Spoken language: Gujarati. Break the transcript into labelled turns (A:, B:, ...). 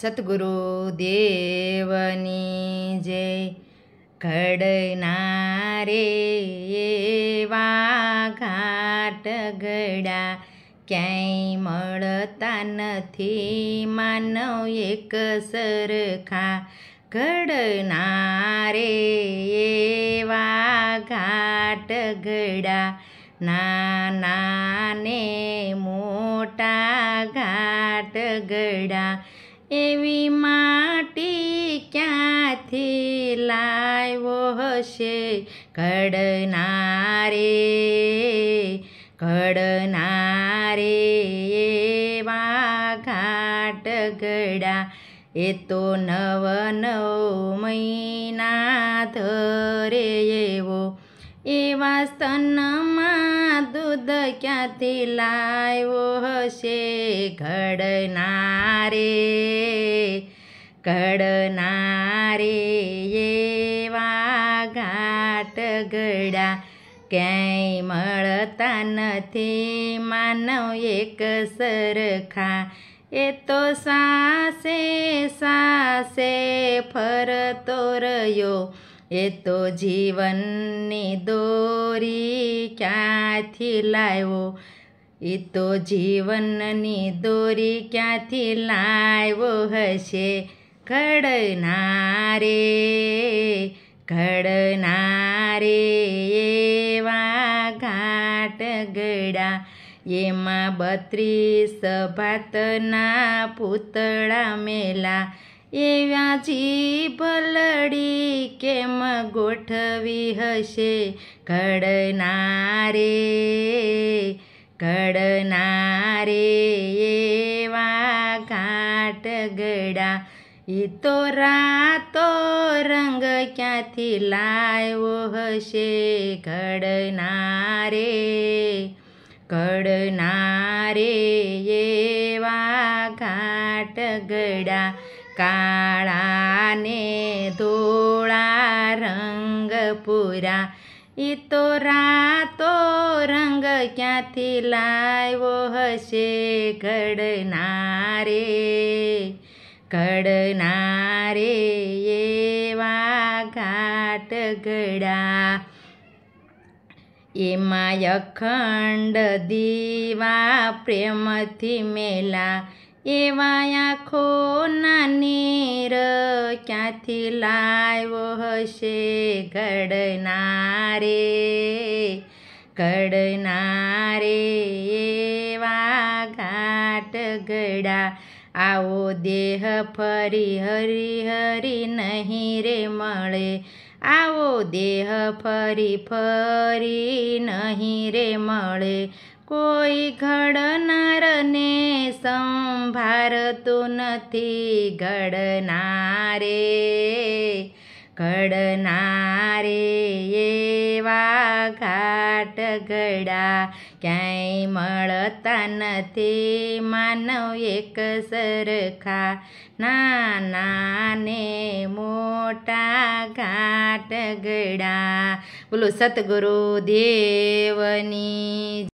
A: સતગુરુ દેવની જય. ઘડના રે એવા ઘાટ ઘડા ક્યાંય મળતા નથી, માનવ એક સરખા. ઘડના રે એવા ઘાટ ઘડા નાના ને મોટા ઘાટ ઘડા. એવી માટી ક્યાંથી લાવ્યો હશે ઘડના રે એવા ઘાટ ઘડા. એ તો નવ મહિના ધરે એવો, એવા સ્તનમાં દૂધ ક્યાંથી લાવ્યો હશે ઘડના રે એવા ઘાટ ઘડા. ક્યાંય મળતા નથી, માનવ એક સરખા. એ તો સાસે સાસે ફરતો રહ્યો, એ તો જીવનની દોરી ક્યાંથી લાવ્યો. એ તો જીવનની દોરી ક્યાંથી લાવ્યો હશે ઘડના રે એવા ઘાટ ઘડા. એમાં 32 ભાતના પૂતળા મેલા, એવા જીભલડી કેમ ગોઠવી હશે ઘડના રે એવા ઘાટ ઘડા. એ તો રાતો રંગ ક્યાંથી લાવ્યો હશે ઘડના રે એવા ઘાટ ઘડા. કાળા ને ધોળા રંગ પૂરા, એ તો રાતો રંગ ક્યાંથી લાવ્યો હશે ઘડના રે એવા ઘાટ ઘડા. એમાં અખંડ દીવા પ્રેમથી મેલા, એવા આંખોના નીર ક્યાંથી લાવ્યો હશે ઘડના રે એવા ઘાટ ઘડા. આવો દેહ ફરી હરી હરી નહીં રે મળે, આવો દેહ ફરી નહીં રે મળે. કોઈ ઘડનારને સંભાળતું નથી ઘડના રે એવા ઘાટ ઘડા. ક્યાંય મળતા નથી, માનવ એક સરખા. નાના ને મોટા ઘાટ ઘડા. બોલો સતગુરુ દેવની.